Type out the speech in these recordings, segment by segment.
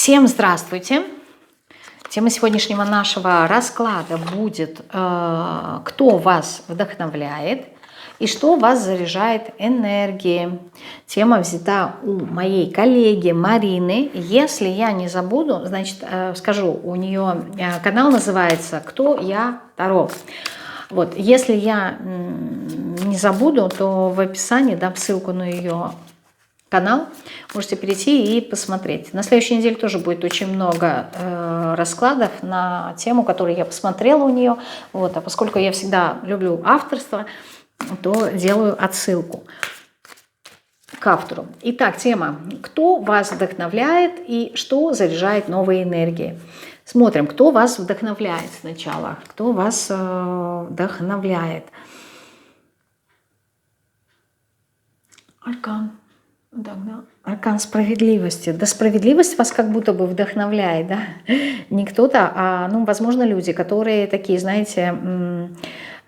Всем здравствуйте! Тема сегодняшнего нашего расклада будет «Кто вас вдохновляет и что вас заряжает энергией». Тема взята у моей коллеги Марины. Если я не забуду, значит, скажу, у нее канал называется «Кто я Таро». Вот, если я не забуду, то в описании дам ссылку на ее канал, можете перейти и посмотреть. На следующей неделе тоже будет очень много раскладов на тему, которую я посмотрела у нее. Вот, а поскольку я всегда люблю авторство, то делаю отсылку к автору. Итак, тема «Кто вас вдохновляет и что заряжает новой энергией?» Смотрим, кто вас вдохновляет сначала. Кто вас вдохновляет? Аркан. Да. Аркан справедливости. Да, справедливость вас как будто бы вдохновляет, да? Не кто-то, а, ну, возможно, люди, которые такие, знаете,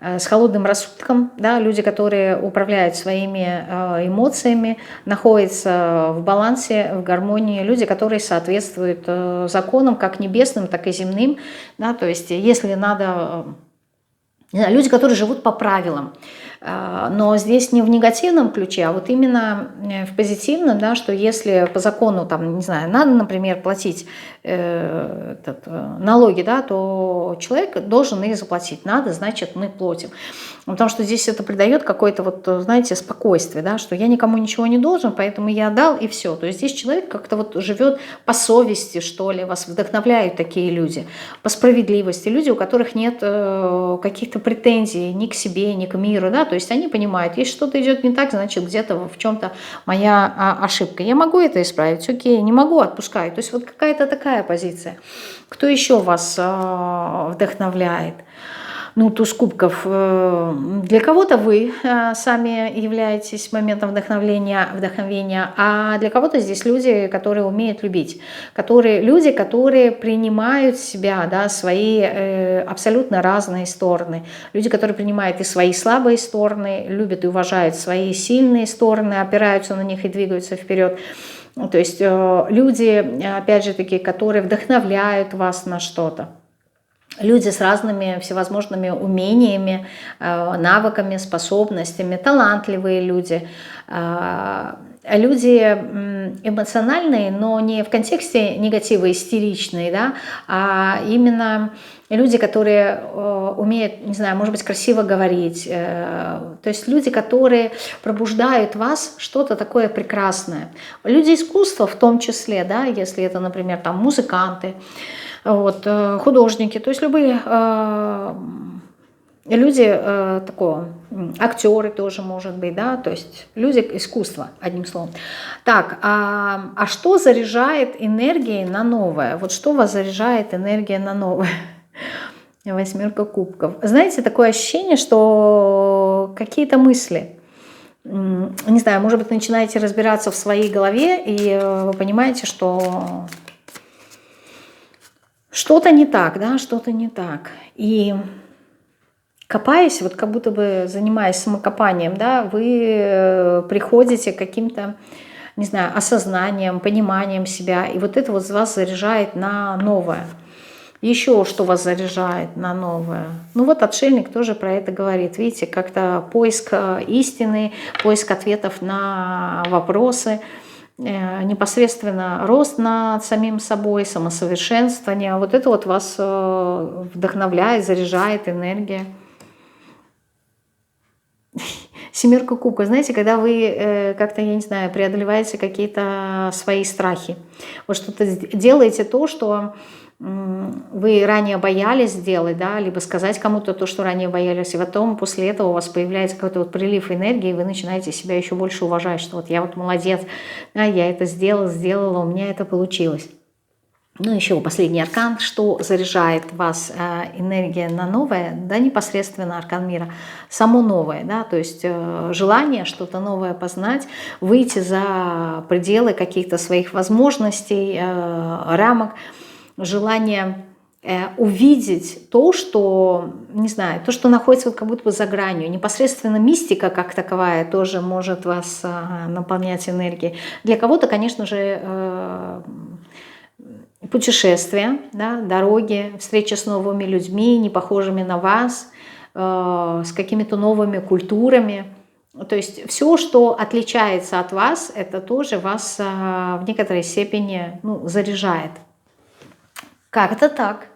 с холодным рассудком, да, люди, которые управляют своими эмоциями, находятся в балансе, в гармонии, люди, которые соответствуют законам как небесным, так и земным, да, то есть если надо, не знаю, люди, которые живут по правилам. Но здесь не в негативном ключе, а вот именно в позитивном, да, что если по закону, там, не знаю, надо, например, платить налоги, да, то человек должен их заплатить. Надо, значит, мы платим. Потому что здесь это придает какое-то, вот, знаете, спокойствие, да, что я никому ничего не должен, поэтому я отдал и все. То есть здесь человек как-то вот живет по совести, что ли, вас вдохновляют такие люди, по справедливости, люди, у которых нет каких-то претензий ни к себе, ни к миру, да, то есть они понимают, если что-то идет не так, значит, где-то в чем-то моя ошибка. Я могу это исправить, окей, не могу, отпускаю. То есть вот какая-то такая позиция. Кто еще вас вдохновляет? Ну, туз кубков. Для кого-то вы сами являетесь моментом вдохновения, а для кого-то здесь люди, которые умеют любить, люди, которые принимают себя, да, свои абсолютно разные стороны, люди, которые принимают и свои слабые стороны, любят и уважают свои сильные стороны, опираются на них и двигаются вперед. То есть люди, опять же таки, которые вдохновляют вас на что-то. Люди с разными всевозможными умениями, навыками, способностями, талантливые люди. Люди эмоциональные, но не в контексте негатива, истеричные, да, а именно люди, которые умеют, не знаю, может быть, красиво говорить. То есть люди, которые пробуждают в вас что-то такое прекрасное. Люди искусства в том числе, да, если это, например, там музыканты, вот, художники, то есть любые люди такого, актеры тоже, может быть, да, то есть люди искусства, одним словом. Так, а что заряжает энергией на новое? Вот что вас заряжает энергия на новое? Восьмерка кубков. Знаете, такое ощущение, что какие-то мысли, не знаю, может быть, начинаете разбираться в своей голове, и вы понимаете, что что-то не так, да, что-то не так. И копаясь, вот как будто бы занимаясь самокопанием, да, вы приходите к каким-то, не знаю, осознанием, пониманием себя, и вот это вот вас заряжает на новое. Еще что вас заряжает на новое? Ну вот отшельник тоже про это говорит. Видите, как-то поиск истины, поиск ответов на вопросы, непосредственно рост над самим собой, самосовершенствование. Вот это вот вас вдохновляет, заряжает энергия. Семерка кубков. Знаете, когда вы как-то, я не знаю, преодолеваете какие-то свои страхи. Вот что-то делаете то, что вы ранее боялись сделать, да, либо сказать кому-то то, что ранее боялись, и потом после этого у вас появляется какой-то вот прилив энергии, и вы начинаете себя еще больше уважать, что вот я вот молодец, да, я это сделала, у меня это получилось. Ну, еще последний аркан, что заряжает вас энергия на новое, да, непосредственно аркан мира, само новое, да, то есть желание что-то новое познать, выйти за пределы каких-то своих возможностей, рамок, желание увидеть то, что, не знаю, то, что находится вот как будто бы за гранью. Непосредственно мистика как таковая тоже может вас наполнять энергией. Для кого-то, конечно же, путешествия, да, дороги, встречи с новыми людьми, не похожими на вас, с какими-то новыми культурами. То есть все, что отличается от вас, это тоже вас в некоторой степени, ну, заряжает. Как-то так.